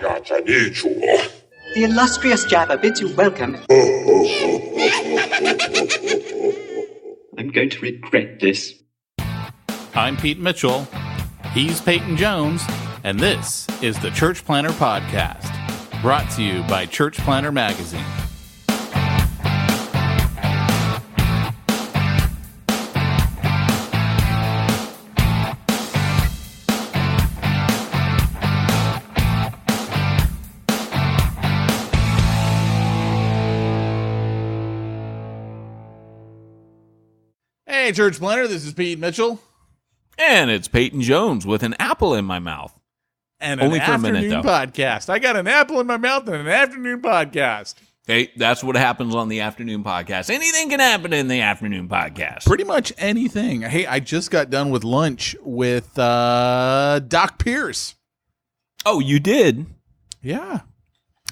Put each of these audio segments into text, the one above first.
The illustrious Jabba bids you welcome. I'm going to regret this. I'm Pete Mitchell. He's Peyton Jones. And this is the Church Planter Podcast, brought to you by Church Planter Magazine. Hey, Church Planter, this is Pete Mitchell. And it's Peyton Jones with an apple in my mouth. And only an for a afternoon minute, though. podcast. I got an apple in my mouth and an afternoon podcast. Hey, that's what happens on the afternoon podcast. Anything can happen in the afternoon podcast. Pretty much anything. Hey, I just got done with lunch with Doc Pierce. Oh, you did? Yeah.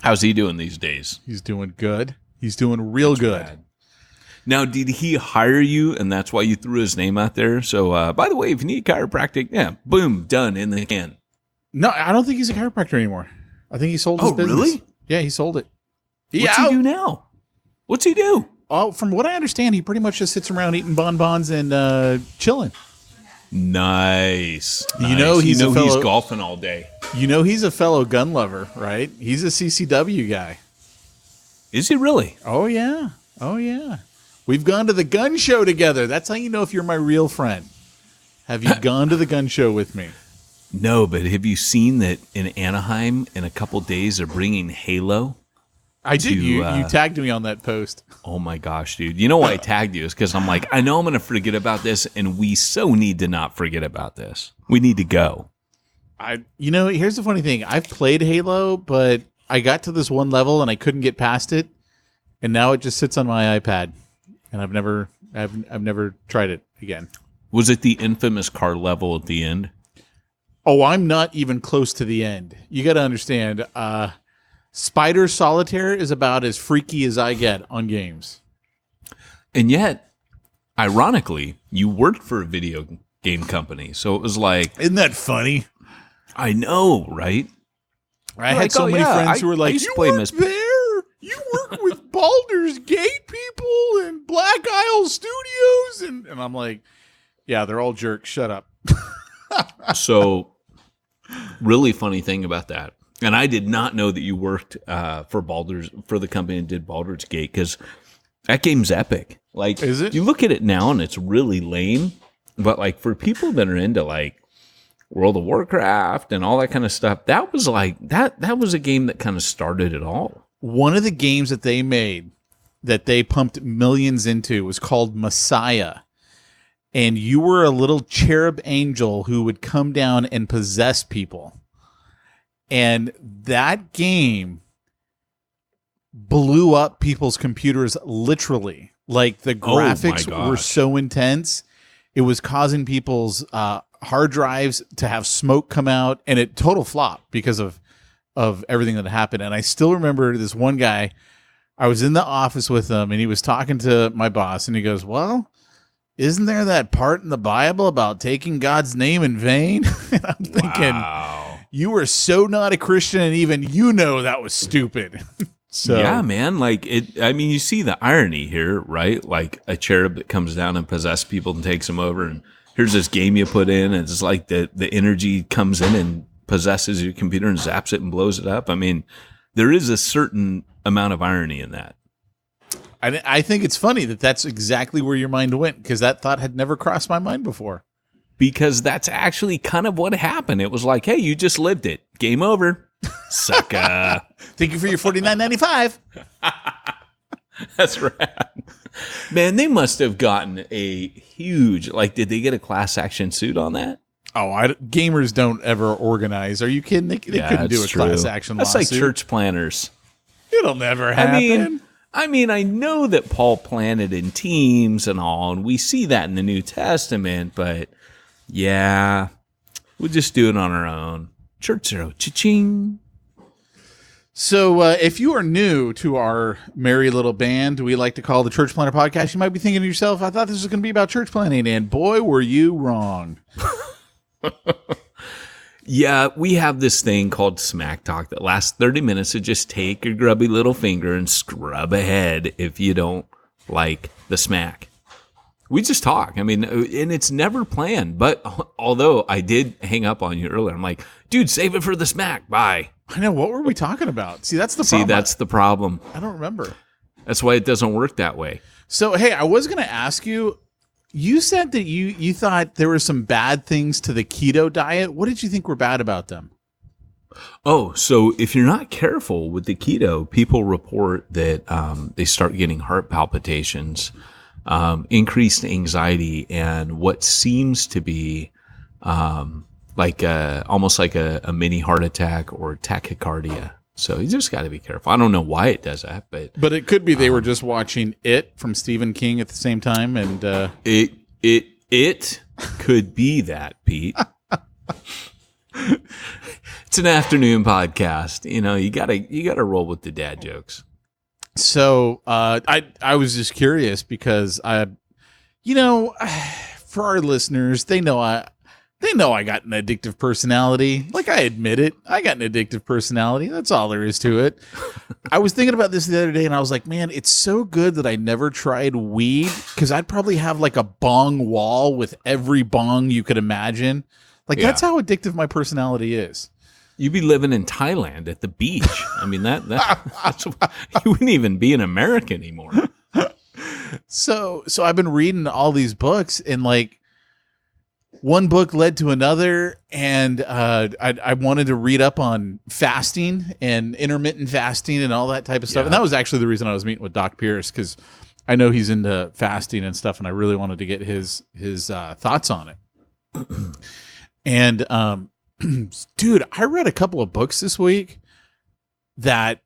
How's he doing these days? He's doing good. He's doing real good. Bad. Now, did he hire you, and that's why you threw his name out there? So, by the way, if you need chiropractic, yeah, boom, done, in the can. No, I don't think he's a chiropractor anymore. I think he sold his business. Really? Yeah, he sold it. What's he do now? What's he do? Oh, from what I understand, he pretty much just sits around eating bonbons and chilling. Nice. You know, he's golfing all day. You know, he's a fellow gun lover, right? He's a CCW guy. Is he really? Oh, yeah. Oh, yeah. We've gone to the gun show together. That's how you know if you're my real friend. Have you gone to the gun show with me? No, but have you seen that in Anaheim in a couple days they're bringing Halo? I did. You tagged me on that post. Oh, my gosh, dude. You know why I tagged you is because I'm like, I know I'm going to forget about this, and we so need to not forget about this. We need to go. Here's the funny thing. I've played Halo, but I got to this one level, and I couldn't get past it, and now it just sits on my iPad, and I've never tried it again. Was it the infamous car level at the end? Oh, I'm not even close to the end. You got to understand, Spider Solitaire is about as freaky as I get on games. And yet, ironically, you worked for a video game company. So it was like... Isn't that funny? I know, right? I had so many friends who were like, you work there? You work with Baldur's Gate people and Black Isle Studios? And I'm like, yeah, they're all jerks. Shut up. So, really funny thing about that, and I did not know that you worked for the company that did Baldur's Gate, because that game's epic. Like, is it? You look at it now and it's really lame, but like for people that are into like World of Warcraft and all that kind of stuff, that was like that was a game that kind of started it all. One of the games that they made that they pumped millions into was called Messiah. And you were a little cherub angel who would come down and possess people. And that game blew up people's computers literally. Like, the graphics were so intense. It was causing people's hard drives to have smoke come out. And it total flopped because of everything that happened. And I still remember this one guy. I was in the office with him, and he was talking to my boss. And he goes, well... Isn't there that part in the Bible about taking God's name in vain? And I'm thinking, You were so not a Christian, and even you know that was stupid. So yeah, man. Like you see the irony here, right? Like a cherub that comes down and possesses people and takes them over, and here's this game you put in, and it's like the energy comes in and possesses your computer and zaps it and blows it up. I mean, there is a certain amount of irony in that. I think it's funny that that's exactly where your mind went, because that thought had never crossed my mind before. Because that's actually kind of what happened. It was like, hey, you just lived it. Game over. Sucker. Thank you for your $49.95. That's right. Man, they must have gotten a huge, like, did they get a class action suit on that? Oh, gamers don't ever organize. Are you kidding? They couldn't do a class action lawsuit. That's like church planners. It'll never happen. I mean, I know that Paul planted in teams and all, and we see that in the New Testament, but yeah, we'll just do it on our own. Church Zero, cha-ching. So if you are new to our merry little band we like to call the Church Planter Podcast, you might be thinking to yourself, I thought this was going to be about church planting, and boy, were you wrong. Yeah, we have this thing called Smack Talk that lasts 30 minutes to just take your grubby little finger and scrub ahead if you don't like the smack. We just talk. I mean, and it's never planned. But although I did hang up on you earlier, I'm like, dude, save it for the smack. Bye. I know. What were we talking about? See, that's the problem. That's the problem. I don't remember. That's why it doesn't work that way. So, hey, I was going to ask you, you said that you thought there were some bad things to the keto diet. What did you think were bad about them? Oh, so if you're not careful with the keto, people report that they start getting heart palpitations, increased anxiety, and what seems to be almost like a mini heart attack or tachycardia. So you just got to be careful. I don't know why it does that, but it could be they were just watching It from Stephen King at the same time, and it could be that, Pete. It's an afternoon podcast. You know, you gotta roll with the dad jokes. So I was just curious because for our listeners, they know I got an addictive personality. Like, I admit it. I got an addictive personality. That's all there is to it. I was thinking about this the other day, and I was like, man, it's so good that I never tried weed, because I'd probably have like a bong wall with every bong you could imagine. Like, that's how addictive my personality is. You'd be living in Thailand at the beach. I mean, that's you wouldn't even be an American anymore. So I've been reading all these books, and like, one book led to another, and I wanted to read up on fasting and intermittent fasting and all that type of stuff. And that was actually the reason I was meeting with Doc Pierce, because I know he's into fasting and stuff, and I really wanted to get his thoughts on it. And dude, I read a couple of books this week that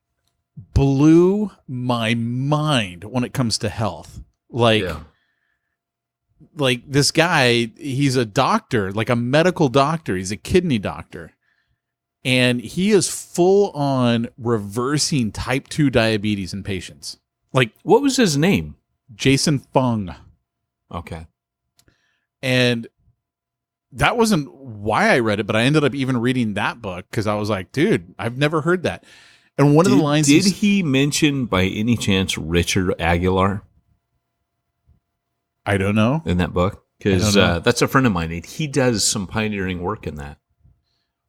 blew my mind when it comes to health. Like this guy, he's a doctor, like a medical doctor. He's a kidney doctor. And he is full on reversing type 2 diabetes in patients. Like, what was his name? Jason Fung. Okay. And that wasn't why I read it, but I ended up even reading that book because I was like, dude, I've never heard that. And one of the lines... Did he mention by any chance Richard Aguilar? I don't know. In that book? Because that's a friend of mine. He does some pioneering work in that.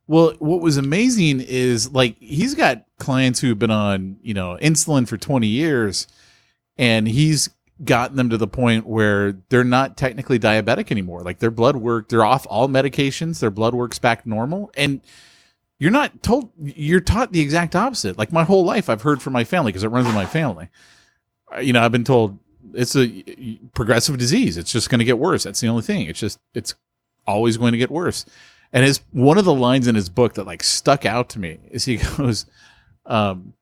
Well, what was amazing is, like, he's got clients who've been on, insulin for 20 years, and he's gotten them to the point where they're not technically diabetic anymore. Like, their blood work, they're off all medications, their blood work's back normal, and you're taught the exact opposite. Like, my whole life I've heard from my family, because it runs in my family. I've been told, it's a progressive disease. It's just going to get worse. That's the only thing. It's always going to get worse. And one of the lines in his book that like stuck out to me is he goes, when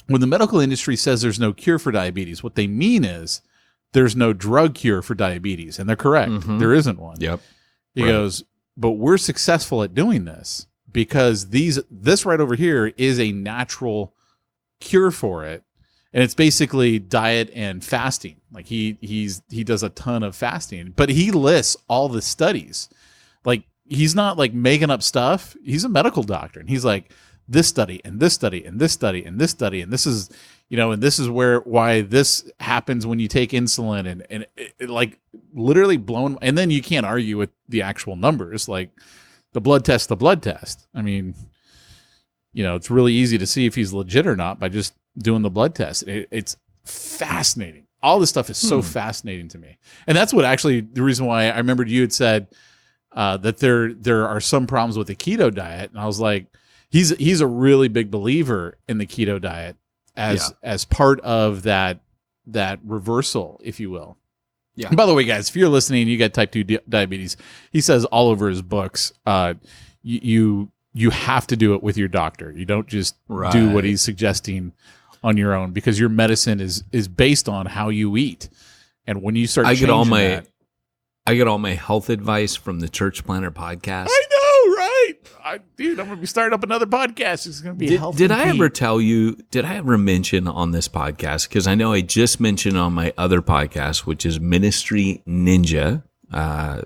the medical industry says there's no cure for diabetes, what they mean is there's no drug cure for diabetes. And they're correct. Mm-hmm. There isn't one. Yep. He goes, but we're successful at doing this because this right over here is a natural cure for it. And it's basically diet and fasting. Like he does a ton of fasting, but he lists all the studies. Like, he's not like making up stuff. He's a medical doctor, and he's like, this study and this study and this study and this study, and this is, and this is why this happens when you take insulin, and it like literally blown. And then you can't argue with the actual numbers, like the blood test. I mean, it's really easy to see if he's legit or not by just doing the blood test. It's fascinating. All this stuff is so fascinating to me. And that's what actually the reason why I remembered you had said that there are some problems with the keto diet. And I was like, he's a really big believer in the keto diet as part of that reversal, if you will. Yeah. And by the way, guys, if you're listening, you got type 2 diabetes, he says all over his books, you have to do it with your doctor. You don't just do what he's suggesting on your own, because your medicine is based on how you eat. And when you start I get all my health advice from the Church Planner podcast. I know, right? Dude, I'm going to be starting up another podcast. It's going to be health. Did I ever mention on this podcast, because I know I just mentioned on my other podcast, which is Ministry Ninja,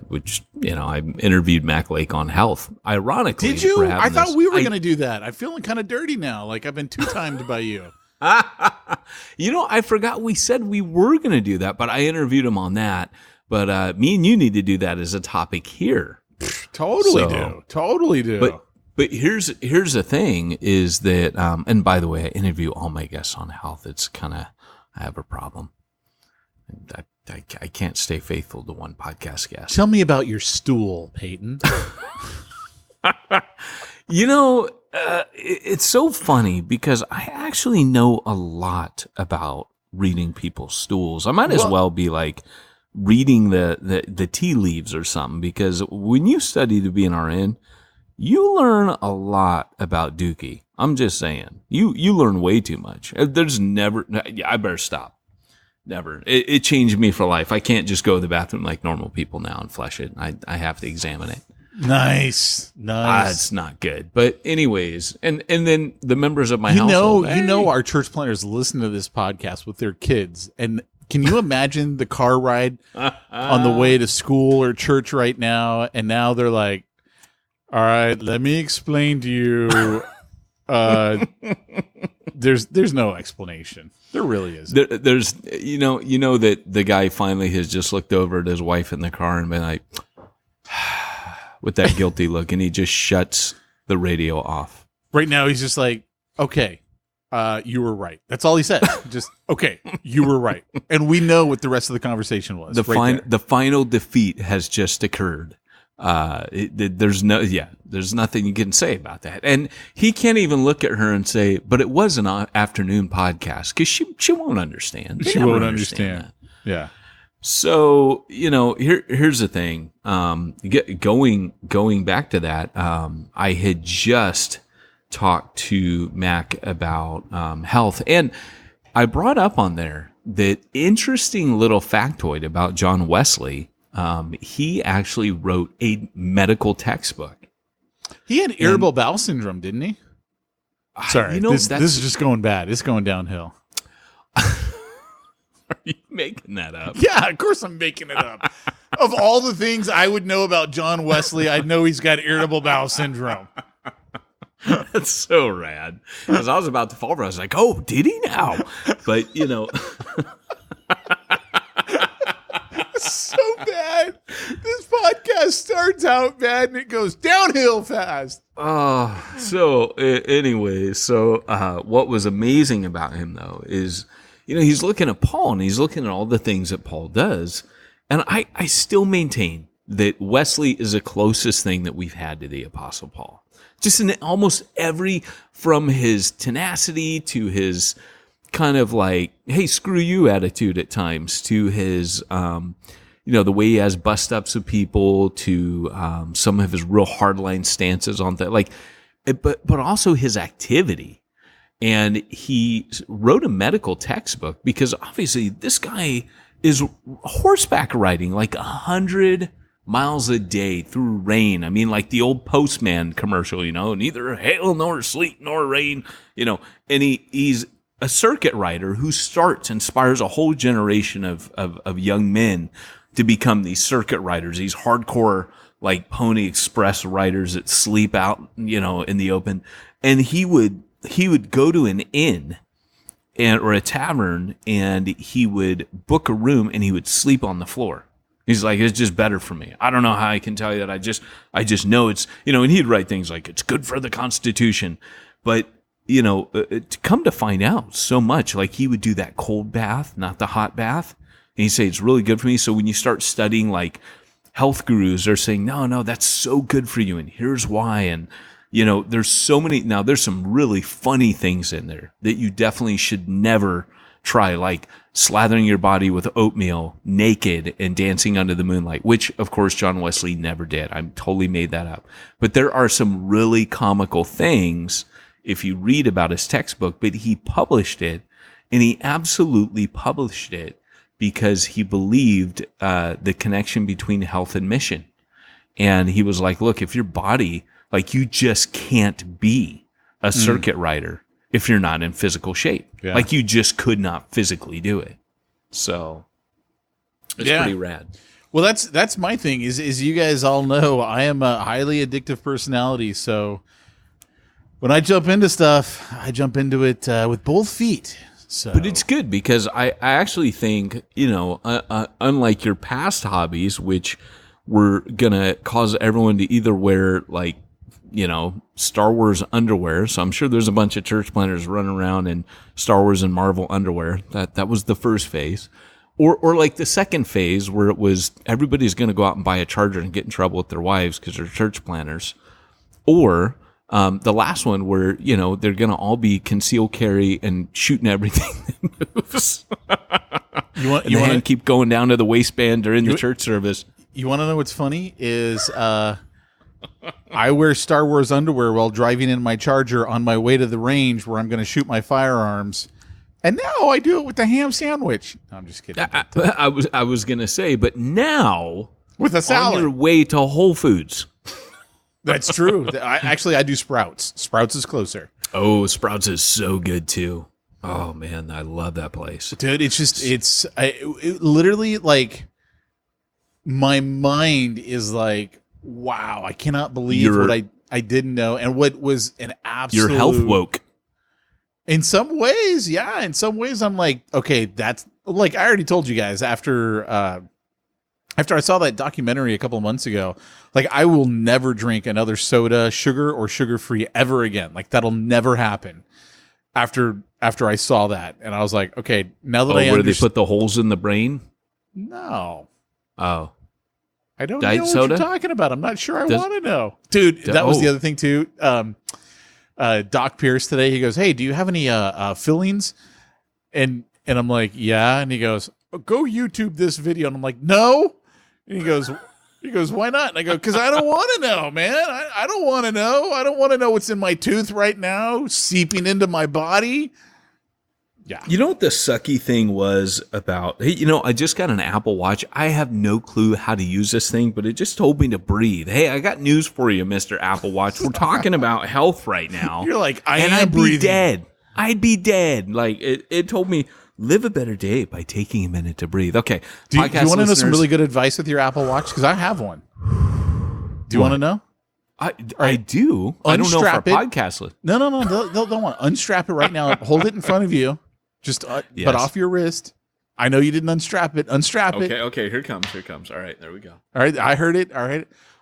which, I interviewed Mac Lake on health. Ironically. Did you? I thought we were going to do that. I'm feeling kind of dirty now. Like I've been two-timed by you. I forgot we said we were going to do that, but I interviewed him on that. But me and you need to do that as a topic here. Totally do. But here's the thing is that, and by the way, I interview all my guests on health. It's kind of, I have a problem. I can't stay faithful to one podcast guest. Tell me about your stool, Peyton. It's so funny because I actually know a lot about reading people's stools. I might as well be like reading the tea leaves or something, because when you study to be an RN, you learn a lot about Dookie. I'm just saying. You learn way too much. There's never... I better stop. Never. It changed me for life. I can't just go to the bathroom like normal people now and flush it. I have to examine it. Nice. It's not good. But anyways, and then the members of my household... our church planners listen to this podcast with their kids, and can you imagine the car ride on the way to school or church right now? And now they're like, all right, let me explain to you. There's no explanation. There really isn't. There's that the guy finally has just looked over at his wife in the car and been like, with that guilty look, and he just shuts the radio off. Right now, he's just like, okay, you were right. That's all he said. Just, okay, you were right. And we know what the rest of the conversation was. The final defeat has just occurred. There's nothing you can say about that. And he can't even look at her and say, but it was an afternoon podcast, because she won't understand. She won't understand that. Yeah. So, here's the thing. Going back to that, I had just talked to Mac about health, and I brought up on there that interesting little factoid about John Wesley. He actually wrote a medical textbook. He had irritable bowel syndrome, didn't he? Sorry, this is just going bad. It's going downhill. Are you making that up? Yeah, of course I'm making it up. Of all the things I would know about John Wesley, I'd know he's got irritable bowel syndrome. That's so rad. Because I was about to fall over. I was like, oh, did he now? But, so bad. This podcast starts out bad and it goes downhill fast. Anyway, what was amazing about him, though, is, he's looking at Paul and he's looking at all the things that Paul does. And I still maintain that Wesley is the closest thing that we've had to the Apostle Paul. Just in almost from his tenacity to his kind of like, hey, screw you attitude at times, to his, the way he has bust-ups of people, to some of his real hardline stances on that, but also his activity. And he wrote a medical textbook because obviously this guy is horseback riding like 100 miles a day through rain. I mean, like the old Postman commercial, neither hail nor sleet nor rain, and he's a circuit rider who inspires a whole generation of young men to become these circuit riders, these hardcore, like Pony Express riders that sleep out, in the open. And he would go to an inn or a tavern, and he would book a room and he would sleep on the floor. He's like, it's just better for me. I don't know how I can tell you that. I just know it's, and he'd write things like, it's good for the Constitution. But, to come to find out so much, like he would do that cold bath, not the hot bath. And he'd say, it's really good for me. So when you start studying like health gurus, they're saying, no, that's so good for you. And here's why. And, there's so many, now there's some really funny things in there that you definitely should never try, like slathering your body with oatmeal naked and dancing under the moonlight, which of course John Wesley never did. I totally made that up. But there are some really comical things if you read about his textbook, but he published it, and he absolutely published it because he believed the connection between health and mission. And he was like, look, if your body, like you just can't be a circuit rider if you're not in physical shape. Yeah. Like you just could not physically do it. So it's pretty rad. Well, that's my thing. Is you guys all know I am a highly addictive personality, so when I jump into stuff, I jump into it with both feet. So. But it's good because I actually think, unlike your past hobbies, which were going to cause everyone to either wear like, Star Wars underwear. So I'm sure there's a bunch of church planners running around in Star Wars and Marvel underwear. That was the first phase. Or like the second phase where it was everybody's going to go out and buy a charger and get in trouble with their wives because they're church planners. Or the last one where, they're going to all be concealed carry and shooting everything that moves. You want to keep going down to the waistband during the church service. You want to know what's funny is I wear Star Wars underwear while driving in my Charger on my way to the range where I'm going to shoot my firearms. And now I do it with the ham sandwich. No, I'm just kidding. I was going to say, but now with a salad on your way to Whole Foods. That's true. I do Sprouts. Sprouts is closer. Oh, Sprouts is so good too. Oh man, I love that place, dude. It's literally like my mind is like, wow, I cannot believe what I didn't know and what was an absolute. Your health woke. In some ways, yeah. In some ways, I'm like, okay, that's like I already told you guys after I saw that documentary a couple of months ago. Like, I will never drink another soda, sugar or sugar-free ever again. Like, that'll never happen. After I saw that, and I was like, okay, now that where they put the holes in the brain? No. Oh. I don't Diet know what soda? you're talking about. I'm not sure I want to know. Dude, that was the other thing, too. Doc Pierce today, he goes, hey, do you have any fillings? And I'm like, yeah. And he goes, go YouTube this video. And I'm like, no. And he goes, why not? And I go, because I don't want to know, man. I don't want to know. I don't want to know what's in my tooth right now, seeping into my body. Yeah. You know what the sucky thing was about? Hey, I just got an Apple Watch. I have no clue how to use this thing, but it just told me to breathe. Hey, I got news for you, Mr. Apple Watch. We're talking about health right now. You're like, I'd be dead. I'd be dead. Like it told me, live a better day by taking a minute to breathe. Okay. Do you want to know some really good advice with your Apple Watch? Because I have one. Do you want to know? I do. I don't know if our podcast list. No. Don't want to unstrap it right now. Hold it in front of you. Just but off your wrist. I know you didn't unstrap it. Unstrap it. Okay. Here it comes. All right, there we go. All right, I heard it. All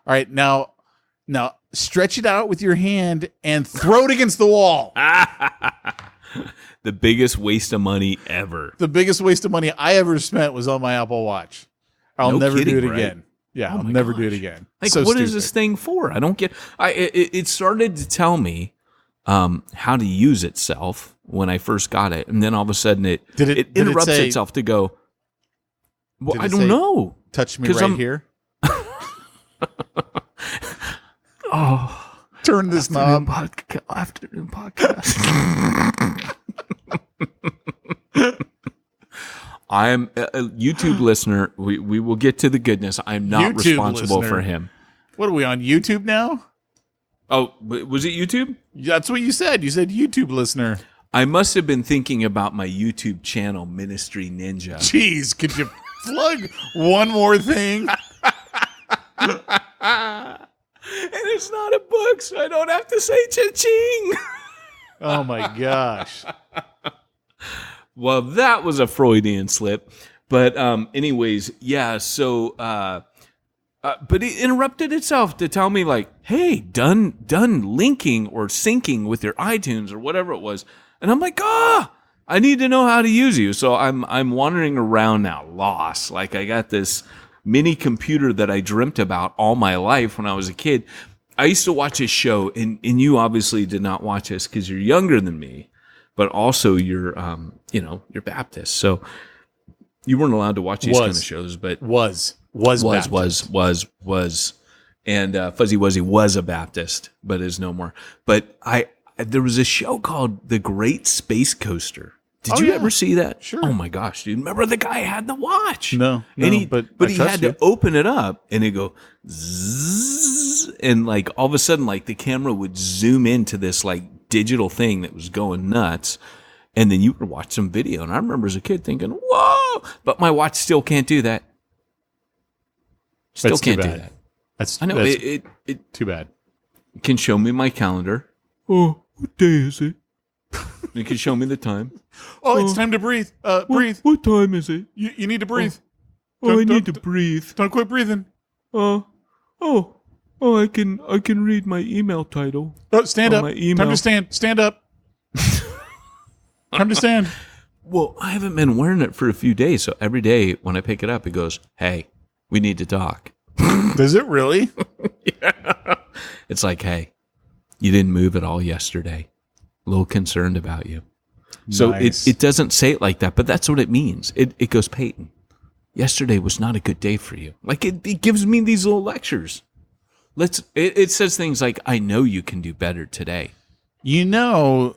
right. Now stretch it out with your hand and throw it against the wall. The biggest waste of money ever. The biggest waste of money I ever spent was on my Apple Watch. I'll never do it again. Yeah, I'll never do it again. Like, so what is this thing for? I don't get. It started to tell me how to use itself when I first got it, and then all of a sudden it interrupts itself to go. Well, I don't know. Touch me right here. Oh, turn this knob. Afternoon podcast. I am a YouTube listener. We will get to the goodness. I'm not YouTube responsible listener. for him. What are we on YouTube now? Oh, was it YouTube? That's what you said. You said YouTube listener. I must have been thinking about my YouTube channel, Ministry Ninja. Jeez, could you plug one more thing? And it's not a book, so I don't have to say cha-ching. Oh, my gosh. Well, that was a Freudian slip. But anyways, yeah, so... but it interrupted itself to tell me, like, hey, done linking or syncing with your iTunes or whatever it was. And I'm like, I need to know how to use you. So I'm wandering around now, lost. Like, I got this mini computer that I dreamt about all my life when I was a kid. I used to watch this show, and you obviously did not watch this because you're younger than me, but also you're Baptist. So you weren't allowed to watch these kind of shows, but was. And Fuzzy Wuzzy was a Baptist, but is no more. But there was a show called The Great Space Coaster. Did you ever see that? Sure. Oh my gosh, dude! Remember the guy had the watch? No, but he had to open it up and it go zzz, and like all of a sudden, like the camera would zoom into this like digital thing that was going nuts. And then you would watch some video, and I remember as a kid thinking, "Whoa!" But my watch still can't do that. Still can't do that. I know it too bad. Can show me my calendar. Oh, what day is it? It can show me the time. Oh, it's time to breathe. Breathe. What time is it? You need to breathe. I need to breathe. Don't quit breathing. I can read my email title. Oh, stand up. Time to stand. Stand up. Time to stand. Well, I haven't been wearing it for a few days, so every day when I pick it up, it goes, "Hey, we need to talk." Does it really? Yeah. It's like, "Hey, you didn't move at all yesterday. A little concerned about you." So Nice. it doesn't say it like that, but that's what it means. It goes, "Peyton, yesterday was not a good day for you." Like it gives me these little lectures. It says things like, "I know you can do better today." You know,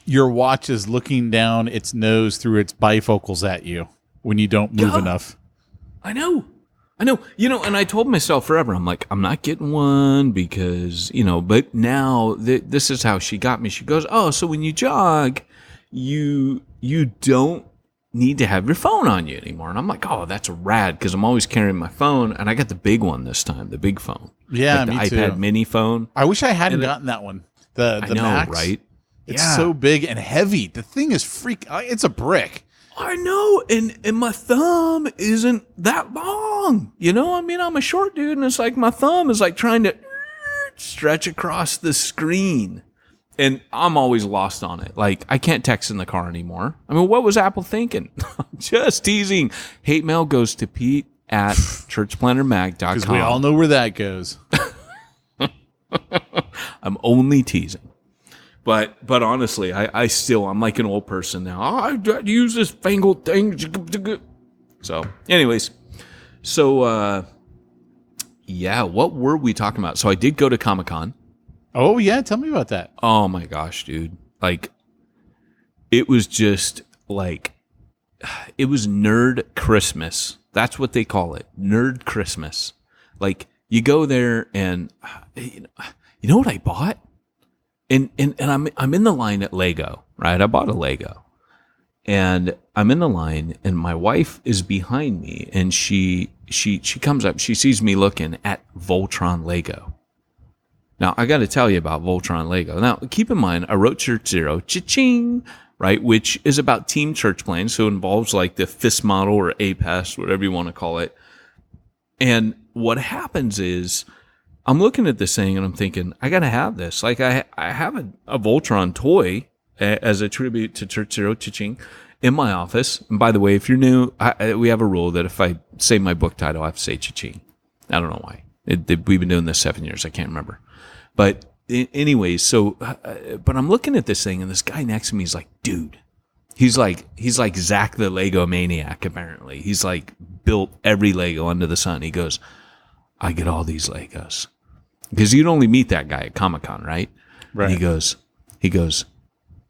your watch is looking down its nose through its bifocals at you when you don't move enough. I know. And I told myself forever, I'm like, I'm not getting one because, but now this is how she got me. She goes, "Oh, so when you jog, you don't need to have your phone on you anymore." And I'm like, "Oh, that's rad," because I'm always carrying my phone, and I got the big one this time, the big phone. Yeah, like the me iPad too. Mini phone. I wish I hadn't gotten that one. The I know, Max, right? It's Yeah. so big and heavy. The thing is it's a brick. I know, and my thumb isn't that long. I mean, I'm a short dude, and it's like my thumb is like trying to stretch across the screen. And I'm always lost on it. Like, I can't text in the car anymore. I mean, what was Apple thinking? Just teasing. Hate mail goes to pete@churchplannermag.com. Because we all know where that goes. I'm only teasing. But honestly, I'm like an old person now. I use this fangled thing. So, anyways. Yeah, what were we talking about? So I did go to Comic-Con. Oh, yeah. Tell me about that. Oh my gosh, dude. Like, it was just like, it was Nerd Christmas. That's what they call it. Nerd Christmas. Like, you go there and, you know what I bought? And I'm in the line at Lego, right? I bought a Lego. And I'm in the line and my wife is behind me and she comes up, she sees me looking at Voltron Lego. Now, I got to tell you about Voltron Lego. Now, keep in mind, I wrote Church Zero, cha-ching, right, which is about team church playing, so it involves like the FIST model or APES, whatever you want to call it. And what happens is, I'm looking at this thing and I'm thinking, I got to have this. Like, I have a Voltron toy as a tribute to Church Zero, cha-ching, in my office. And by the way, if you're new, we have a rule that if I say my book title, I have to say cha-ching. I don't know why. We've been doing this 7 years. I can't remember. But anyways, but I'm looking at this thing and this guy next to me is like, dude, he's like Zach the Lego maniac, apparently. He's like built every Lego under the sun. He goes, "I get all these Legos." Because you'd only meet that guy at Comic-Con, right? Right. And he goes,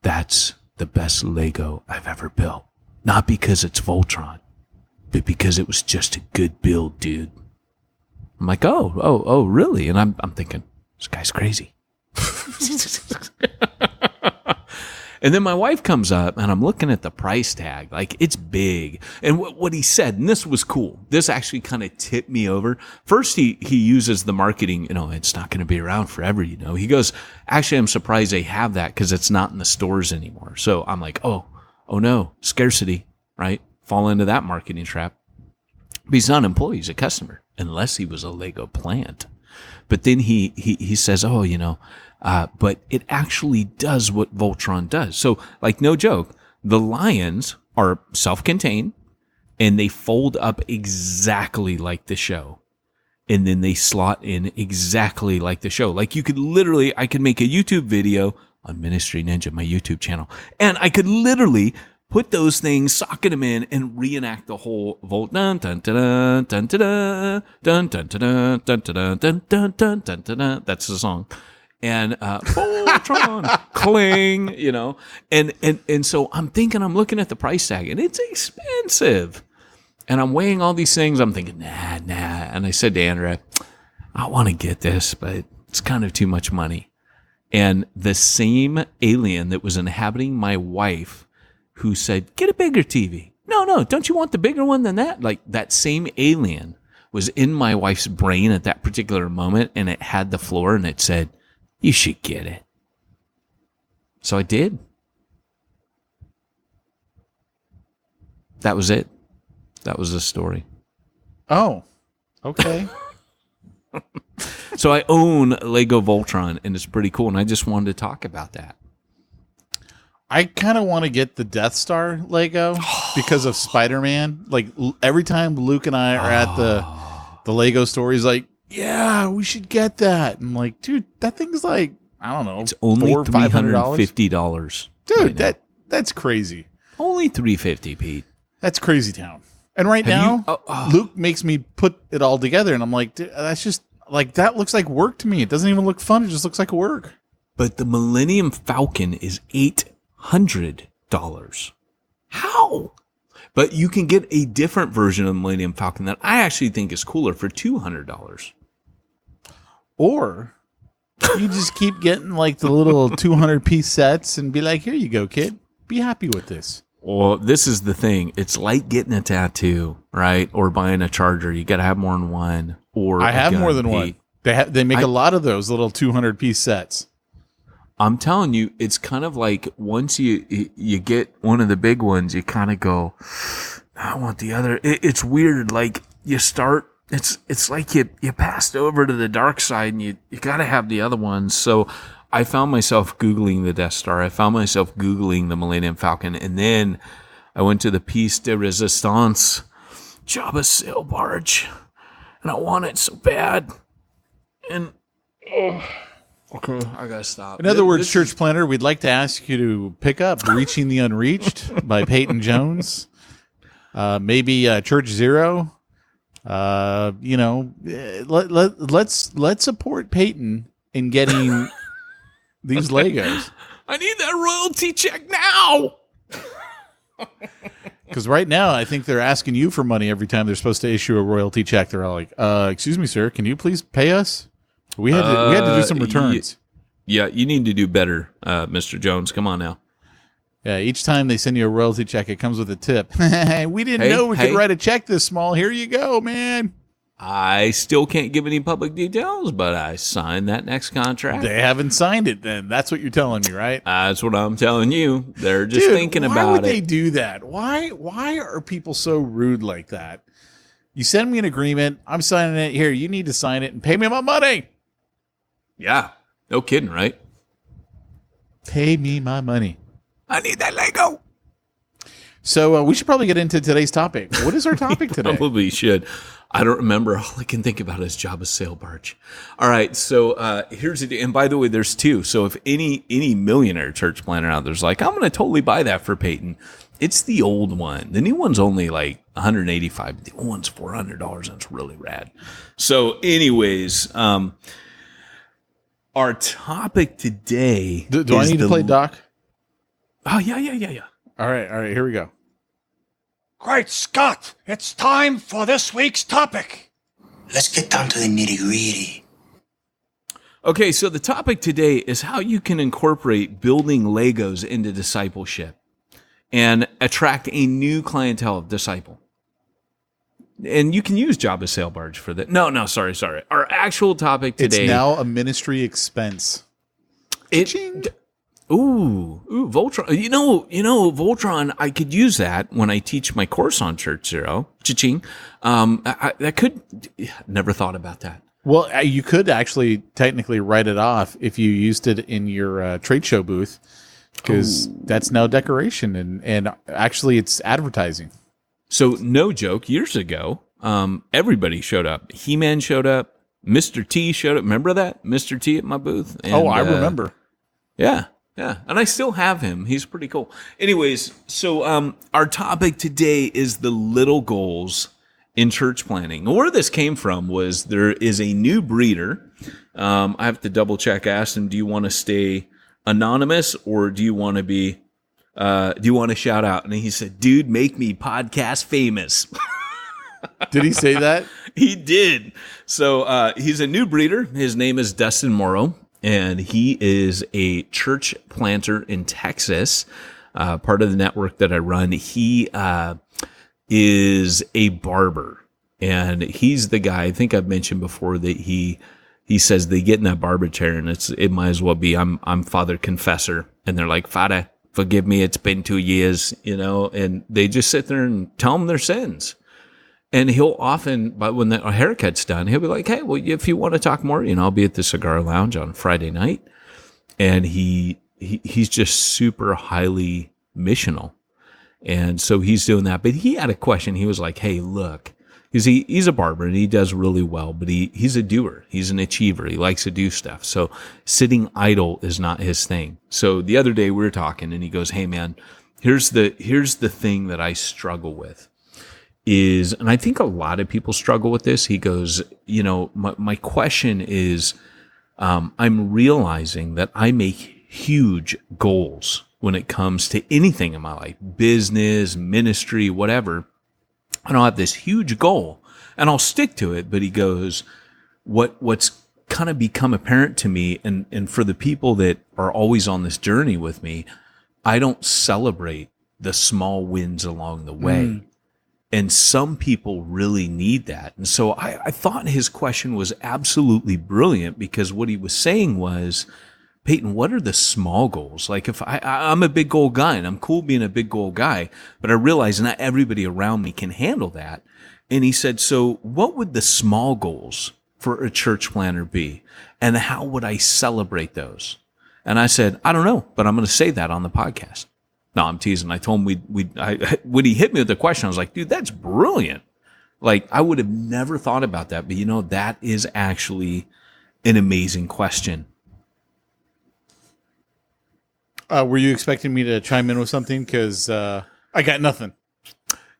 "That's the best Lego I've ever built. Not because it's Voltron, but because it was just a good build, dude." I'm like, oh, really? And I'm thinking, this guy's crazy. And then my wife comes up and I'm looking at the price tag. Like, it's big. And what he said, and this was cool. This actually kind of tipped me over. First, he uses the marketing, it's not going to be around forever, He goes, "Actually, I'm surprised they have that because it's not in the stores anymore." So I'm like, oh no, scarcity, right? Fall into that marketing trap. But he's not an employee, he's a customer, unless he was a Lego plant. But then he says, but it actually does what Voltron does. So, like, no joke, the lions are self-contained and they fold up exactly like the show. And then they slot in exactly like the show. Like, I could make a YouTube video on Ministry Ninja, my YouTube channel, and I could literally put those things, socket them in, and reenact the whole Volt. Dun dun dun dun dun dun dun dun dun dun dun dun dun dun dun dun. That's the song. And Voltron, cling, and so I'm looking at the price tag, and it's expensive. And I'm weighing all these things. I'm thinking, nah. And I said to Andrea, I want to get this, but it's kind of too much money. And the same alien that was inhabiting my wife, who said, "Get a bigger TV." No, don't you want the bigger one than that? Like, that same alien was in my wife's brain at that particular moment, and it had the floor, and it said, "You should get it." So I did. That was it. That was the story. Oh, okay. So I own Lego Voltron, and it's pretty cool, and I just wanted to talk about that. I kind of want to get the Death Star Lego because of Spider-Man. Like every time Luke and I are at the Lego store, he's like, "Yeah, we should get that." And I'm like, dude, that thing's like, I don't know, it's only $350. Dude, right that's crazy. Only $350, Pete. That's crazy town. And right now, Luke makes me put it all together, and I'm like, dude, that's just like, that looks like work to me. It doesn't even look fun. It just looks like work. But the Millennium Falcon is $800. How? But you can get a different version of the Millennium Falcon that I actually think is cooler for $200. Or you just keep getting like the little 200-piece sets and be like, here you go, kid. Be happy with this. Well, this is the thing. It's like getting a tattoo, right? Or buying a charger. You got to have more than one. Or I have more than one. They make a lot of those little 200-piece sets. I'm telling you, it's kind of like once you get one of the big ones, you kind of go, I want the other. It's weird. Like you start, it's like you passed over to the dark side, and you got to have the other ones. So I found myself Googling the Death Star. I found myself Googling the Millennium Falcon. And then I went to the Piece de Resistance, Jabba's sail barge. And I want it so bad. And, okay, I got to stop. In other words, Church Planter, we'd like to ask you to pick up Reaching the Unreached by Peyton Jones. Maybe Church Zero. Let's support Peyton in getting these Legos. I need that royalty check now. Because right now, I think they're asking you for money every time they're supposed to issue a royalty check. They're all like, "Excuse me, sir, can you please pay us? We had to do some returns." Yeah, you need to do better, Mr. Jones. Come on now. Yeah, each time they send you a royalty check, it comes with a tip. We didn't know we could write a check this small. Here you go, man. I still can't give any public details, but I signed that next contract. They haven't signed it then. That's what you're telling me, right? That's what I'm telling you. They're just thinking about it. Why would they do that? Why are people so rude like that? You send me an agreement. I'm signing it. Here, you need to sign it and pay me my money. Yeah. No kidding, right? Pay me my money. I need that Lego. So we should probably get into today's topic. What is our topic today? Probably should. I don't remember. All I can think about is Jabba's sail barge. All right. So here's the, and by the way, there's two. So if any millionaire church planner out there's like, I'm going to totally buy that for Peyton. It's the old one. The new one's only like $185. The old one's $400, and it's really rad. So anyways, our topic today. Do I need to play Doc? Oh, yeah. All right. Here we go. Great Scott! It's time for this week's topic. Let's get down to the nitty-gritty. Okay, so the topic today is how you can incorporate building Legos into discipleship and attract a new clientele of disciple. And you can use Jabba's sail barge for that. No, sorry. Our actual topic today. It's now a ministry expense. Voltron. You know, Voltron, I could use that when I teach my course on Church Zero. Cha-ching. Never thought about that. Well, you could actually technically write it off if you used it in your trade show booth, because that's now decoration and actually it's advertising. So no joke, years ago, everybody showed up. He-Man showed up. Mr. T showed up. Remember that? Mr. T at my booth? And, I remember. Yeah. And I still have him. He's pretty cool. Anyways, so our topic today is the little goals in church planning. Where this came from was there is a new breeder. I have to double check. I asked him, do you want to stay anonymous or do you want to be, do you want to shout out? And he said, dude, make me podcast famous. Did he say that? He did. So he's a new breeder. His name is Dustin Morrow. And he is a church planter in Texas, part of the network that I run. He is a barber, And he's the guy, I think I've mentioned before, that he says they get in that barber chair and it might as well be, I'm Father Confessor. And they're like, Father, forgive me, it's been 2 years, and they just sit there and tell him their sins. And he'll often, but when the haircut's done, he'll be like, hey, well, if you want to talk more, I'll be at the Cigar Lounge on Friday night. And he's just super highly missional. And so he's doing that. But he had a question. He was like, hey, look, because he's a barber and he does really well, but he's a doer. He's an achiever. He likes to do stuff. So sitting idle is not his thing. So the other day we were talking and he goes, hey, man, here's the thing that I struggle with. And I think a lot of people struggle with this. He goes, my question is, I'm realizing that I make huge goals when it comes to anything in my life, business, ministry, whatever. And I'll have this huge goal and I'll stick to it. But he goes, what's kind of become apparent to me, and for the people that are always on this journey with me, I don't celebrate the small wins along the way. And some people really need that. And so I thought his question was absolutely brilliant, because what he was saying was, Peyton, what are the small goals? Like, if I'm a big goal guy and I'm cool being a big goal guy, but I realize not everybody around me can handle that. And he said, so what would the small goals for a church planner be? And how would I celebrate those? And I said, I don't know, but I'm going to say that on the podcast. No, I'm teasing. I told him when he hit me with the question, I was like, dude, that's brilliant. Like, I would have never thought about that, but that is actually an amazing question. Were you expecting me to chime in with something? Because I got nothing.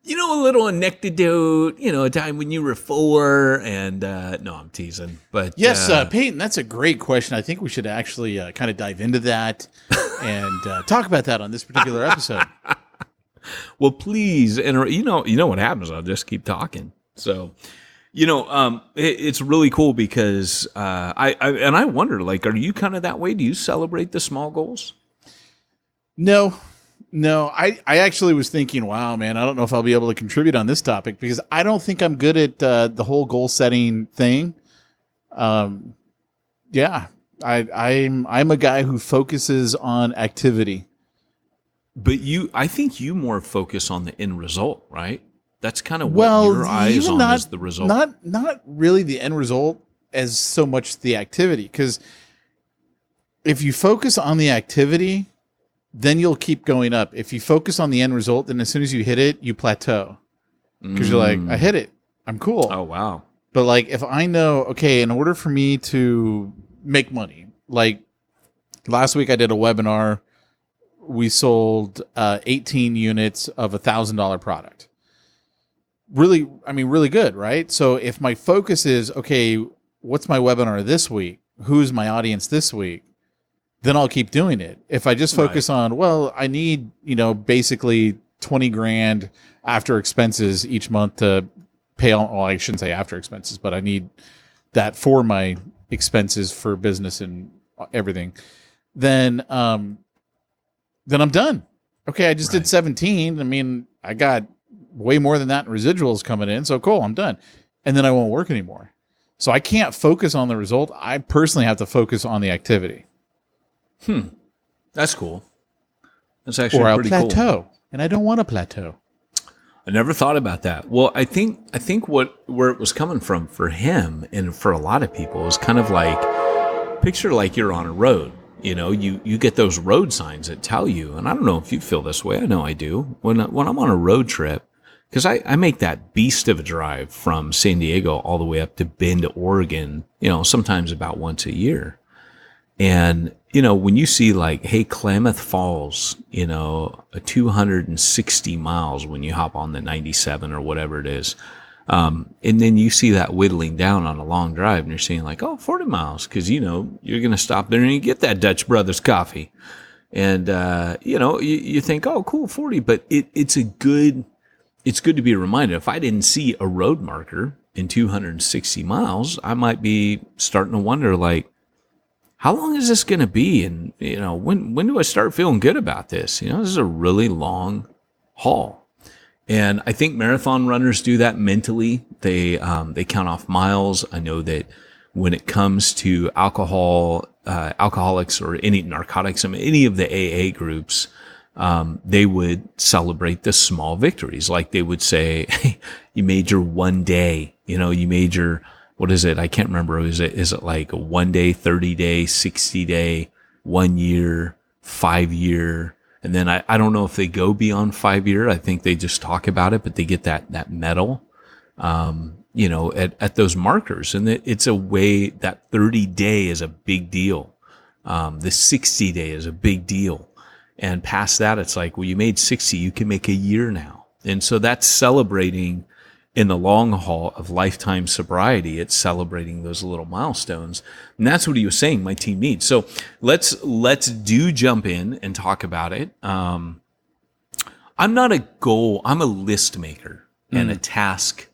A little anecdote, a time when you were 4, and no, I'm teasing. But yes, Peyton, that's a great question. I think we should actually kind of dive into that and talk about that on this particular episode. Well, please, and you know what happens. I'll just keep talking. So, it's really cool because I wonder, like, are you kind of that way? Do you celebrate the small goals? No, I actually was thinking, wow, man, I don't know if I'll be able to contribute on this topic, because I don't think I'm good at the whole goal setting thing. Yeah, I'm a guy who focuses on activity. But I think you more focus on the end result, right? That's kind of what your eyes on is the result. Not really the end result as so much the activity, because if you focus on the activity, then you'll keep going up. If you focus on the end result, then as soon as you hit it, you plateau. Because you're like, I hit it. I'm cool. Oh, wow. But like, if I know, okay, in order for me to make money, like last week I did a webinar. We sold 18 units of $1,000 product. Really good, right? So if my focus is, okay, what's my webinar this week? Who's my audience this week? Then I'll keep doing it. If I just focus on, well, I need, basically 20 grand after expenses each month to pay all, well, I shouldn't say after expenses, but I need that for my expenses for business and everything. Then I'm done. Okay. I just did 17. I mean, I got way more than that in residuals coming in. So cool. I'm done. And then I won't work anymore. So I can't focus on the result. I personally have to focus on the activity. That's cool. That's actually or pretty I'll plateau, cool. And I don't want to plateau. I never thought about that. Well, I think where it was coming from for him and for a lot of people is kind of like, picture like you're on a road. You get those road signs that tell you, and I don't know if you feel this way. I know I do. When I'm on a road trip, because I make that beast of a drive from San Diego all the way up to Bend, Oregon, sometimes about once a year. And, when you see like, hey, Klamath Falls, a 260 miles when you hop on the 97 or whatever it is. And then you see that whittling down on a long drive and you're seeing like, 40 miles. Cause you're going to stop there and you get that Dutch Brothers coffee. And, you think, oh, cool, 40, but it's good to be reminded. If I didn't see a road marker in 260 miles, I might be starting to wonder like, how long is this going to be? And, when do I start feeling good about this? This is a really long haul. And I think marathon runners do that mentally. They count off miles. I know that when it comes to alcoholics or any narcotics, any of the AA groups, they would celebrate the small victories. Like they would say, hey, you made your 1 day, you made your, what is it? I can't remember. Is it like a 1 day, 30 day, 60 day, 1 year, 5 year? And then I don't know if they go beyond 5 year. I think they just talk about it, but they get that medal, at those markers. And it's a way that 30 day is a big deal. The 60 day is a big deal. And past that, it's like, well, you made 60, you can make a year now. And so that's celebrating in the long haul of lifetime sobriety. It's celebrating those little milestones. And that's what he was saying my team needs. So let's jump in and talk about it. I'm not a goal. I'm a list maker and a task.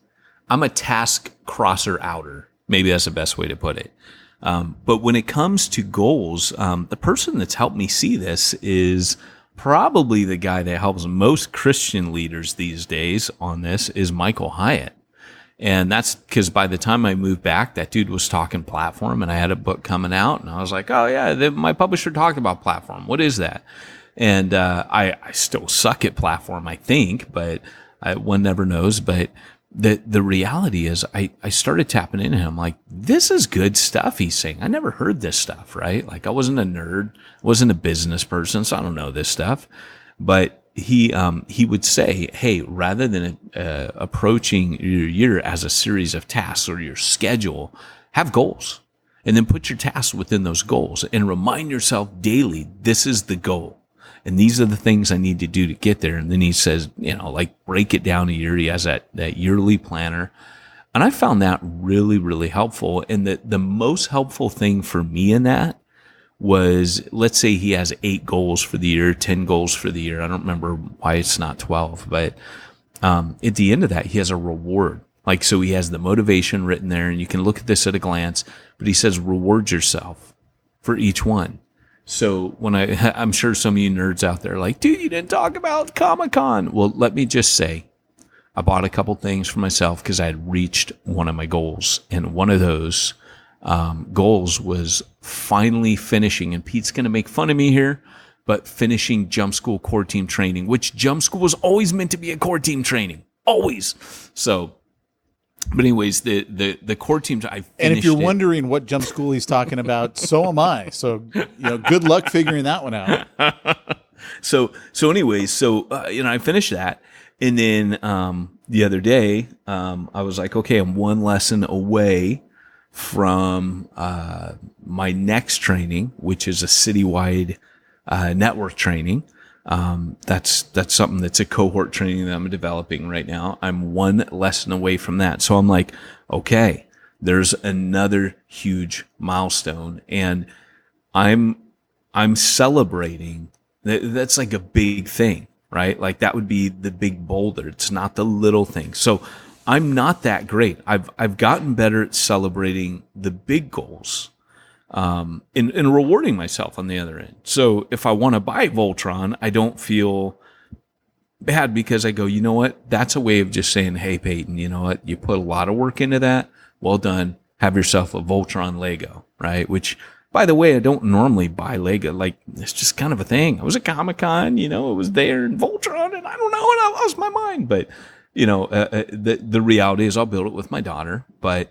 I'm a task crosser outer. Maybe that's the best way to put it. But when it comes to goals, the person that's helped me see this is probably the guy that helps most Christian leaders these days on this is Michael Hyatt. And that's because by the time I moved back, that dude was talking platform and I had a book coming out and I was like, oh yeah, my publisher talked about platform. What is that? And I still suck at platform, I think, but one never knows. But the reality is I started tapping into him like, this is good stuff he's saying. I never heard this stuff, right? Like I wasn't a nerd, wasn't a business person, so I don't know this stuff. But he would say, hey, rather than approaching your year as a series of tasks or your schedule, have goals. And then put your tasks within those goals and remind yourself daily, this is the goal. And these are the things I need to do to get there. And then he says, break it down a year. He has that yearly planner. And I found that really, really helpful. And the most helpful thing for me in that was, let's say he has 8 goals for the year, 10 goals for the year. I don't remember why it's not 12, but at the end of that, he has a reward. Like, so he has the motivation written there and you can look at this at a glance, but he says, reward yourself for each one. So when I'm sure some of you nerds out there are like, dude, you didn't talk about Comic-Con. Well, let me just say, I bought a couple things for myself because I had reached one of my goals. And one of those goals was finally finishing, and Pete's going to make fun of me here, but finishing jump school core team training, which jump school was always meant to be a core team training. Always. So, but anyways, the core team, I finished and if you're it. wondering what jump school he's talking about, so am I. So, good luck figuring that one out. So anyways, I finished that. And then the other day, I was like, okay, I'm one lesson away from my next training, which is a citywide network training. That's something that's a cohort training that I'm developing right now. I'm one lesson away from that. So I'm like, okay, there's another huge milestone, and I'm celebrating. That's like a big thing, right? Like that would be the big boulder. It's not the little thing. So I'm not that great. I've gotten better at celebrating the big goals. And rewarding myself on the other end. So if I want to buy Voltron, I don't feel bad because I go, you know what? That's a way of just saying, hey, Peyton, you know what? You put a lot of work into that. Well done. Have yourself a Voltron Lego, right? Which, by the way, I don't normally buy Lego. Like, it's just kind of a thing. I was at Comic-Con, it was there in Voltron, and I don't know, and I lost my mind. But, the reality is I'll build it with my daughter. But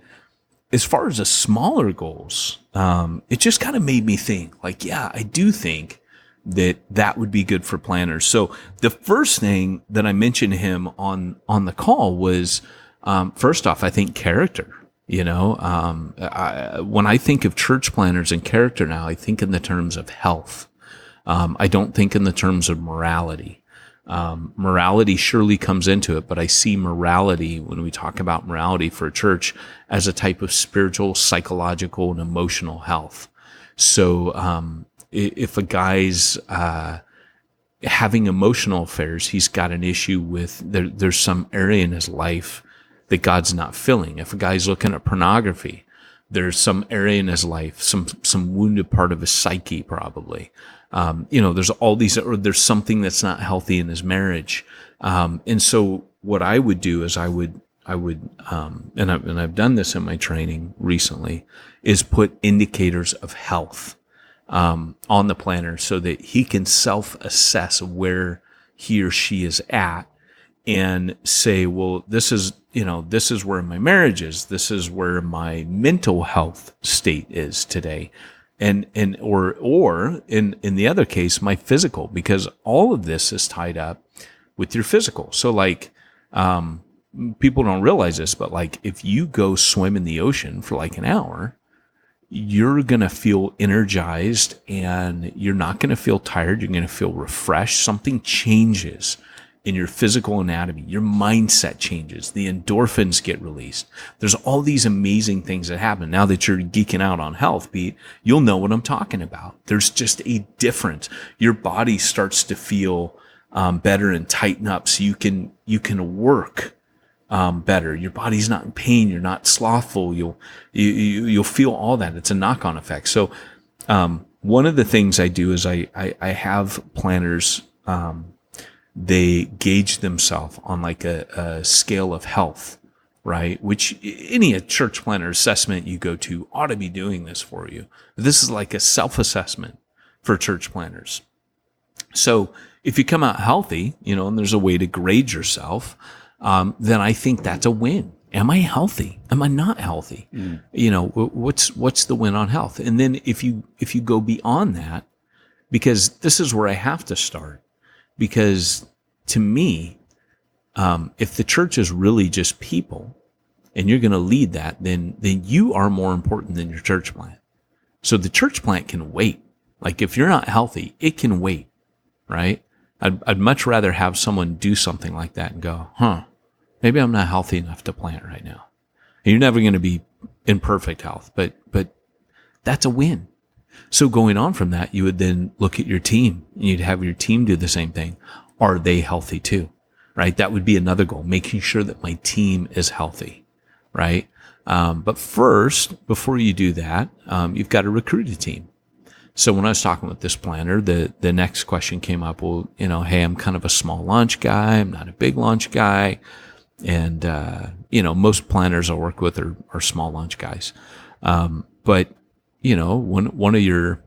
as far as the smaller goals, it just kind of made me think, like, yeah, I do think that would be good for planners. So the first thing that I mentioned to him on the call was, first off, I think character. When I think of church planners and character now, I think in the terms of health. I don't think in the terms of morality. Morality surely comes into it, but I see morality, when we talk about morality for a church, as a type of spiritual, psychological, and emotional health. So if a guy's having emotional affairs, he's got an issue with, there's some area in his life that God's not filling. If a guy's looking at pornography, there's some area in his life, some wounded part of his psyche probably. There's all these, or there's something that's not healthy in his marriage. And so what I would do is I would, and I've done this in my training recently, is put indicators of health on the planner so that he can self-assess where he or she is at and say, well, this is where my marriage is. This is where my mental health state is today. Or in the other case, my physical, because all of this is tied up with your physical. So like, people don't realize this, but like if you go swim in the ocean for like an hour, you're going to feel energized and you're not going to feel tired. You're going to feel refreshed. Something changes in your physical anatomy. Your mindset changes. The endorphins get released. There's all these amazing things that happen. Now that you're geeking out on health, Pete, you'll know what I'm talking about. There's just a difference. Your body starts to feel better and tighten up so you can work better. Your body's not in pain. You're not slothful. You'll feel all that. It's a knock-on effect. So, one of the things I do is I have planners, they gauge themselves on like a scale of health, right? Which any church planner assessment you go to ought to be doing this for you. This is like a self-assessment for church planners. So if you come out healthy, and there's a way to grade yourself, then I think that's a win. Am I healthy? Am I not healthy? What's the win on health? And then if you go beyond that, because this is where I have to start, because to me, if the church is really just people and you're going to lead that, then you are more important than your church plant. So the church plant can wait. Like if you're not healthy, it can wait, right? I'd much rather have someone do something like that and go, maybe I'm not healthy enough to plant right now. And you're never going to be in perfect health, but that's a win. So going on from that, you would then look at your team and you'd have your team do the same thing. Are they healthy too? Right? That would be another goal, making sure that my team is healthy, right? But first, before you do that, you've got to recruit a team. So when I was talking with this planner, the next question came up, well, hey, I'm kind of a small launch guy. I'm not a big launch guy. And, most planners I work with are small launch guys. But one of your,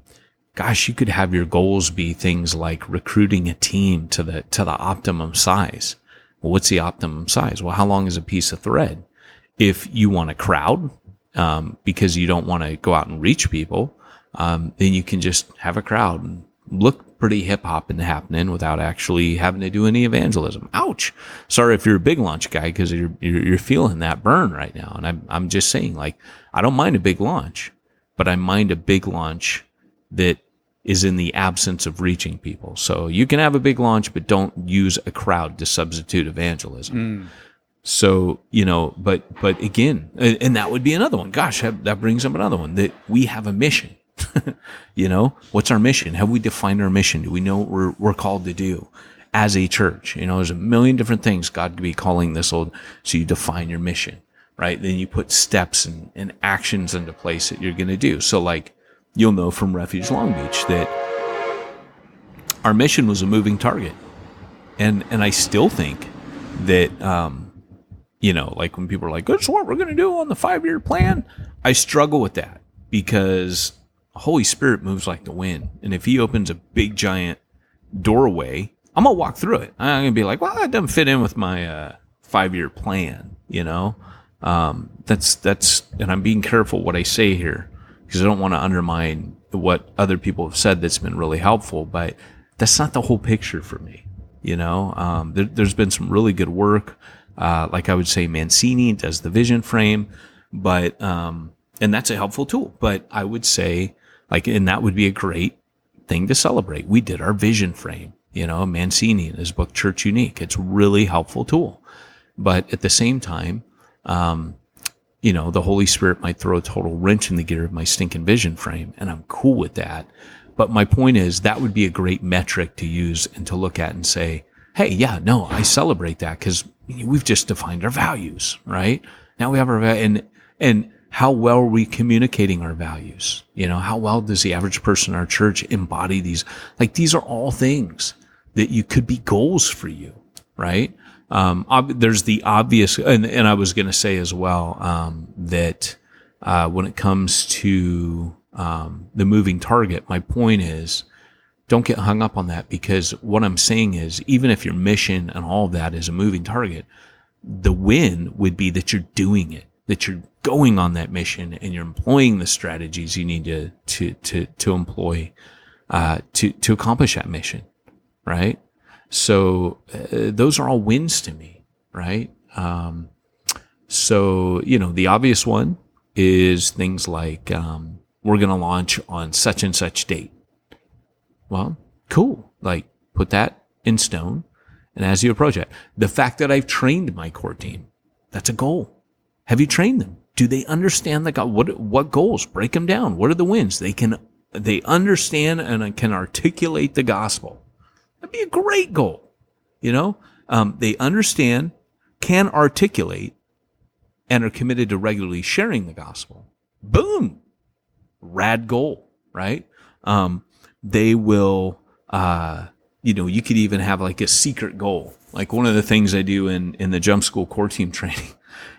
you could have your goals be things like recruiting a team to the optimum size. Well, what's the optimum size? Well, how long is a piece of thread? If you want a crowd, because you don't want to go out and reach people, then you can just have a crowd and look pretty hip-hop and happening without actually having to do any evangelism. Ouch. Sorry if you're a big launch guy, because you're feeling that burn right now. And I'm just saying, like, I don't mind a big launch, but I mind a big launch that is in the absence of reaching people. So you can have a big launch, but don't use a crowd to substitute evangelism. So, but again, and that would be another one. Gosh, that brings up another one, that we have a mission. What's our mission? Have we defined our mission? Do we know what we're called to do as a church? There's a million different things God could be calling this old. So you define your mission, right? Then you put steps and actions into place that you're going to do. So like, you'll know from Refuge Long Beach that our mission was a moving target. And I still think that, like when people are like, that's what we're going to do on the 5-year plan. I struggle with that because Holy Spirit moves like the wind. And if he opens a big giant doorway, I'm going to walk through it. I'm going to be like, well, that doesn't fit in with my 5-year plan. That's, and I'm being careful what I say here because I don't want to undermine what other people have said that's been really helpful, but that's not the whole picture for me. There's been some really good work. Like I would say Mancini does the vision frame, but, and that's a helpful tool, but I would say and that would be a great thing to celebrate. We did our vision frame, Mancini in his book, Church Unique. It's a really helpful tool, but at the same time, the Holy Spirit might throw a total wrench in the gear of my stinking vision frame, and I'm cool with that. But my point is that would be a great metric to use and to look at and say, hey, yeah, no, I celebrate that because we've just defined our values, right? Now we have our and how well are we communicating our values? How well does the average person in our church embody these? Like, these are all things that you could be goals for you, right? There's the obvious, and I was going to say as well that when it comes to the moving target, my point is, don't get hung up on that, because what I'm saying is, even if your mission and all of that is a moving target, the win would be that you're doing it, that you're going on that mission and you're employing the strategies you need to employ to accomplish that mission, right? So those are all wins to me, right? So, the obvious one is things like we're going to launch on such and such date. Well, cool. Like, put that in stone. And as you approach it, the fact that I've trained my core team, that's a goal. Have you trained them? Do they understand what goals? Break them down. What are the wins? They understand and can articulate the gospel. That'd be a great goal. They understand, can articulate, and are committed to regularly sharing the gospel. Boom. Rad goal, right? They will, you could even have like a secret goal. Like, one of the things I do in the jump school core team training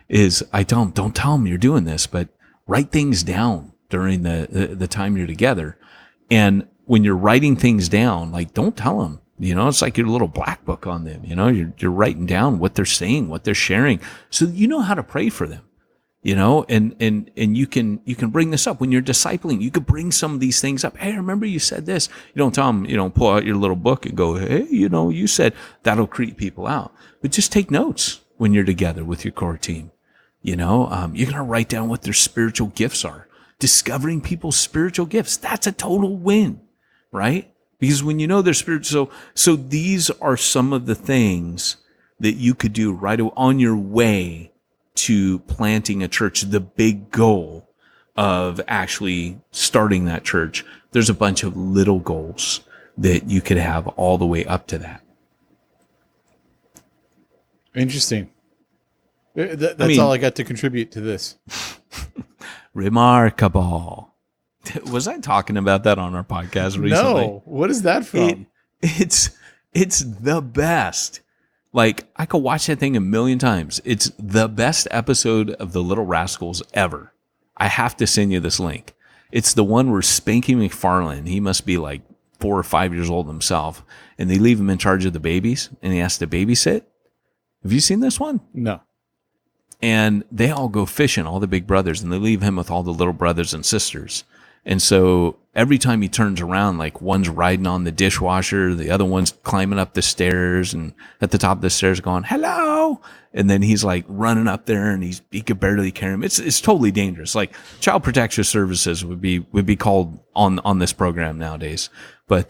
is I don't tell them you're doing this, but write things down during the time you're together. And when you're writing things down, like, don't tell them, it's like your little black book on them. You're writing down what they're saying, what they're sharing, so you know how to pray for them. And you can bring this up when you're discipling. You could bring some of these things up. Hey, remember you said this. You don't tell them, pull out your little book and go, hey, you said. That'll creep people out. But just take notes when you're together with your core team. You're going to write down what their spiritual gifts are. Discovering people's spiritual gifts, that's a total win, right? Because when you know their spiritual, so these are some of the things that you could do right on your way to planting a church, the big goal of actually starting that church. There's a bunch of little goals that you could have all the way up to that. Interesting. That's all I got to contribute to this. Remarkable. Was I talking about that on our podcast recently? No. What is that from? It's the best. Like, I could watch that thing a million times. It's the best episode of The Little Rascals ever. I have to send you this link. It's the one where Spanky McFarlane, he must be like 4 or 5 years old himself, and they leave him in charge of the babies, and he has to babysit. Have you seen this one? No. And they all go fishing, all the big brothers, and they leave him with all the little brothers and sisters. And so every time he turns around, like, one's riding on the dishwasher, the other one's climbing up the stairs, and at the top of the stairs going, hello. And then he's like running up there, and he could barely carry him. It's totally dangerous. Like, Child Protective Services would be called on this program nowadays. But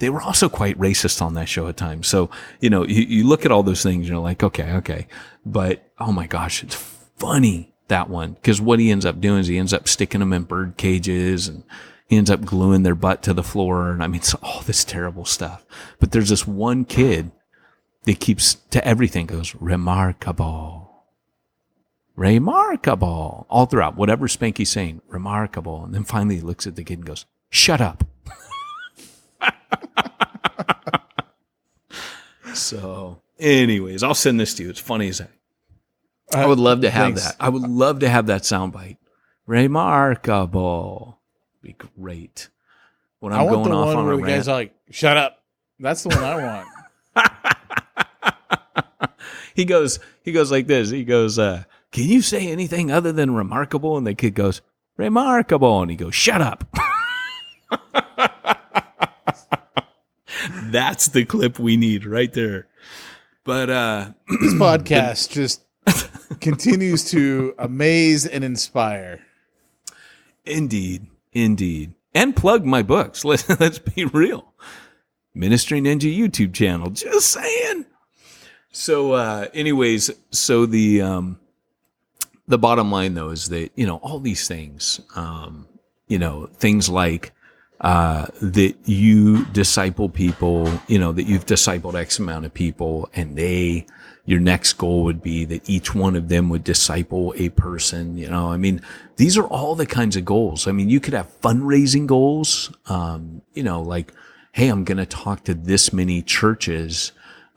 they were also quite racist on that show at times. So, you look at all those things, you're like, okay. But, oh my gosh, it's funny, that one. Because what he ends up doing is he ends up sticking them in bird cages, and he ends up gluing their butt to the floor. And it's all this terrible stuff. But there's this one kid that keeps to everything, goes, remarkable. Remarkable. All throughout, whatever Spanky's saying, remarkable. And then finally he looks at the kid and goes, shut up. So, anyways, I'll send this to you. It's funny as heck. I would love to have that. I would love to have that soundbite. Remarkable. Be great. When I'm going off on a rant, the guys are like, shut up. That's the one I want. He goes like this. He goes, can you say anything other than remarkable? And the kid goes, remarkable. And he goes, shut up. That's the clip we need right there. But this podcast just continues to amaze and inspire. Indeed. And plug my books. Let's be real. Ministry Ninja YouTube channel. Just saying. So anyways, so the bottom line though is that, all these things, things like that you disciple people, that you've discipled X amount of people, and your next goal would be that each one of them would disciple a person. These are all the kinds of goals. You could have fundraising goals, like, hey, I'm going to talk to this many churches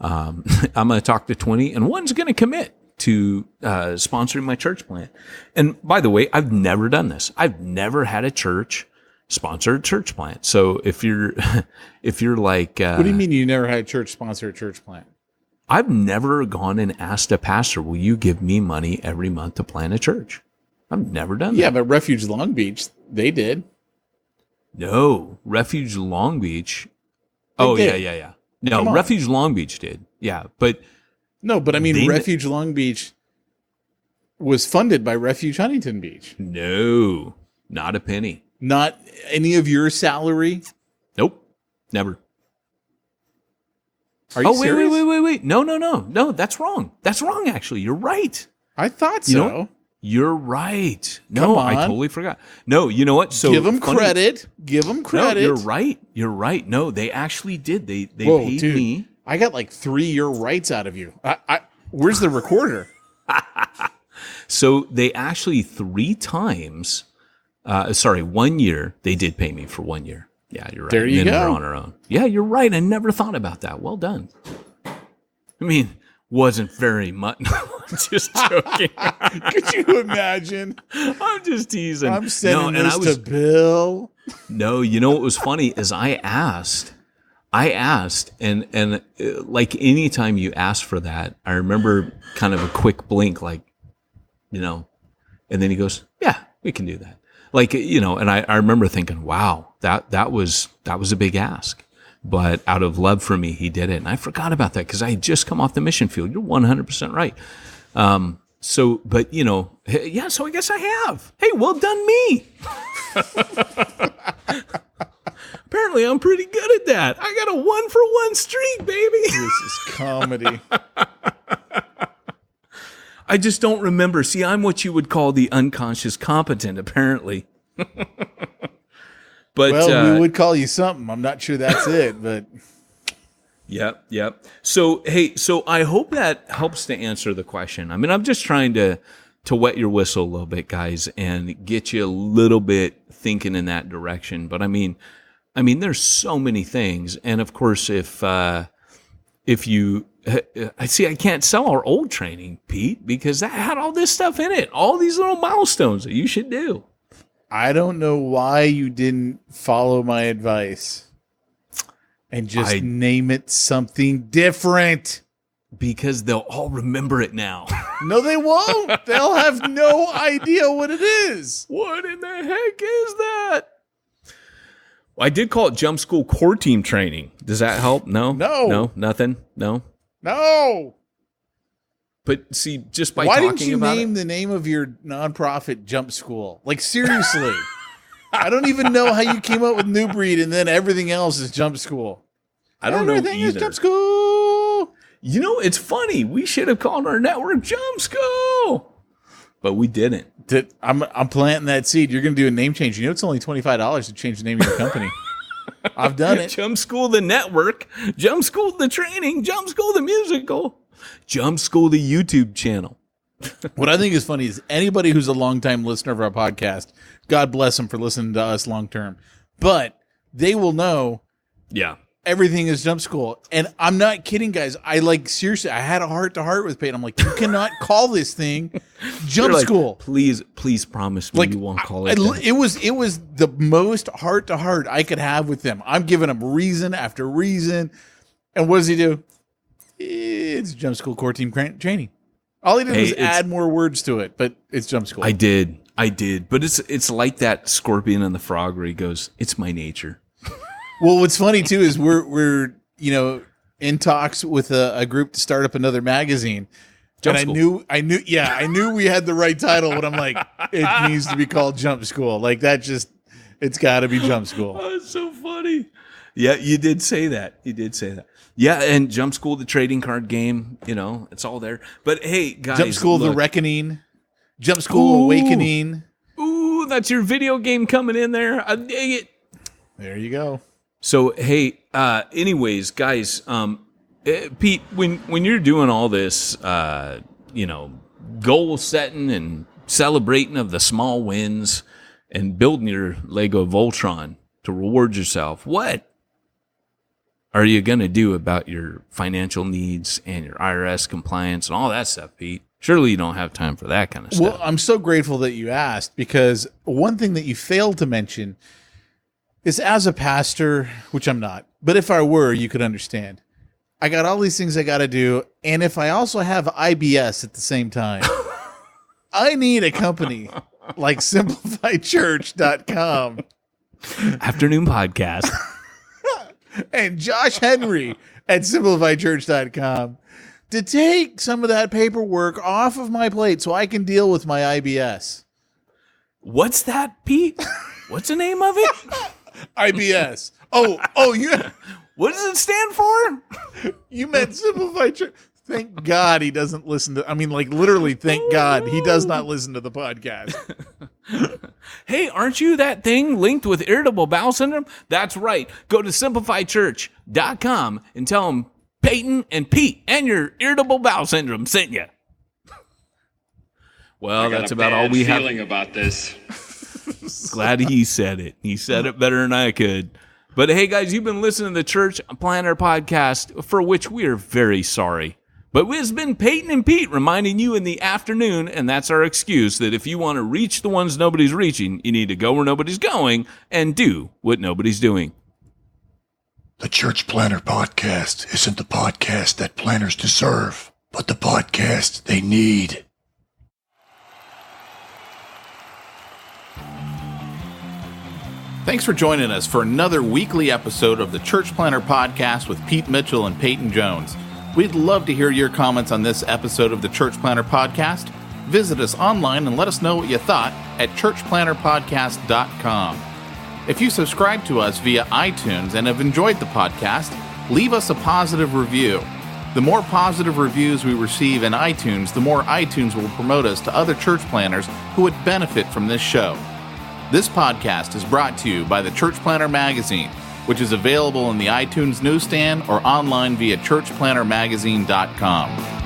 I'm going to talk to 20, and one's going to commit to sponsoring my church plant. And by the way, I've never done this. I've never had a church sponsor a church plant. So if you're like, what do you mean you never had a church sponsor a church plant? I've never gone and asked a pastor, will you give me money every month to plant a church? I've never done that. Yeah, but Refuge Long Beach, they did. No, Refuge Long Beach. Yeah. No, Refuge Long Beach did. Yeah, but no, but I mean, Refuge Long Beach was funded by Refuge Huntington Beach. No, not a penny. Not any of your salary? Nope, never. Are you serious? Wait. No, that's wrong. That's wrong, actually. You're right. I thought so. You know, you're right. No, I totally forgot. No, you know what? So give them credit. Give them credit. No, you're right. No, they actually did. They paid me. I got like 3-year rights out of you. Where's the recorder? So they actually 3 times, 1 year, they did pay me for 1 year. Yeah, you're right. There you go. On our own. Yeah, you're right. I never thought about that. Well done. I mean, wasn't very much. Just joking. Could you imagine? I'm just teasing. I'm sending this to Bill. No, you know what was funny is I asked, and like anytime you ask for that, I remember kind of a quick blink, like, and then he goes, "Yeah, we can do that." Like, and I remember thinking, wow, that was a big ask. But out of love for me, he did it. And I forgot about that because I had just come off the mission field. You're 100% right. So I guess I have. Hey, well done me. Apparently I'm pretty good at that. I got a 1-for-1 streak, baby. This is comedy. I just don't remember. See, I'm what you would call the unconscious competent, apparently. But we would call you something. I'm not sure that's it, but Yep. So I hope that helps to answer the question. I mean, I'm just trying to wet your whistle a little bit, guys, and get you a little bit thinking in that direction. But I mean, there's so many things, and of course, if you I can't sell our old training, Pete, because that had all this stuff in it, all these little milestones that you should do. I don't know why you didn't follow my advice and just name it something different. Because they'll all remember it now. No, they won't. They'll have no idea what it is. What in the heck is that? Well, I did call it Jump School Core Team Training. Does that help? No, nothing. No. But see, just by talking about it. Why didn't you name the name of your nonprofit Jump School? Like, seriously. I don't even know how you came up with New Breed and then everything else is Jump School. I don't know either. Everything is Jump School. It's funny. We should have called our network Jump School. But we didn't. I'm planting that seed. You're going to do a name change. It's only $25 to change the name of your company. I've done it. Jump School the network. Jump School the training. Jump School the musical. Jump School the YouTube channel. What I think is funny is anybody who's a longtime listener of our podcast, God bless them for listening to us long term, but they will know everything is Jump School. And I'm not kidding, guys. Seriously, I had a heart-to-heart with Peyton. I'm like, you cannot call this thing Jump School. Please promise me you won't call it that. It was the most heart-to-heart I could have with them. I'm giving them reason after reason. And what does he do? It's Jump School Core Team Training. All he did was add more words to it, but it's Jump School. I did. But it's like that Scorpion and the Frog where he goes, it's my nature. Well, what's funny too is we're in talks with a group to start up another magazine. Jump and School. I knew we had the right title, but I'm like, it needs to be called Jump School. Like it's got to be Jump School. Oh, it's so funny. Yeah, you did say that. Yeah, and Jump School, the trading card game, it's all there. But hey, guys, Jump School, the Reckoning, Jump School Awakening. Ooh, that's your video game coming in there. I dig it. There you go. So hey, anyways, guys, Pete, when you're doing all this, goal setting and celebrating of the small wins and building your Lego Voltron to reward yourself, what are you going to do about your financial needs and your IRS compliance and all that stuff, Pete? Surely you don't have time for that kind of stuff. Well, I'm so grateful that you asked, because one thing that you failed to mention is, as a pastor, which I'm not, but if I were, you could understand. I got all these things I got to do, and if I also have IBS at the same time, I need a company like SimplifiedChurch.com. Afternoon podcast. And Josh Henry at SimplifiedChurch.com to take some of that paperwork off of my plate so I can deal with my IBS. What's that, Pete? What's the name of it? IBS. Yeah. What does it stand for? You meant Simplified Church. Thank God he doesn't listen to, literally, thank God he does not listen to the podcast. Hey, aren't you that thing linked with irritable bowel syndrome? That's right. Go to SimplifiedChurch.com and tell them Peyton and Pete and your irritable bowel syndrome sent you. Well, that's about all we have. Feeling about this. Glad he said it. He said it better than I could. But hey, guys, you've been listening to the Church Planner Podcast, for which we are very sorry. But it's been Peyton and Pete reminding you in the afternoon, and that's our excuse, that if you want to reach the ones nobody's reaching, you need to go where nobody's going and do what nobody's doing. The Church Planner Podcast isn't the podcast that planners deserve, but the podcast they need. Thanks for joining us for another weekly episode of the Church Planner Podcast with Pete Mitchell and Peyton Jones. We'd love to hear your comments on this episode of the Church Planner Podcast. Visit us online and let us know what you thought at churchplannerpodcast.com. If you subscribe to us via iTunes and have enjoyed the podcast, leave us a positive review. The more positive reviews we receive in iTunes, the more iTunes will promote us to other church planners who would benefit from this show. This podcast is brought to you by the Church Planner Magazine, which is available in the iTunes newsstand or online via churchplannermagazine.com.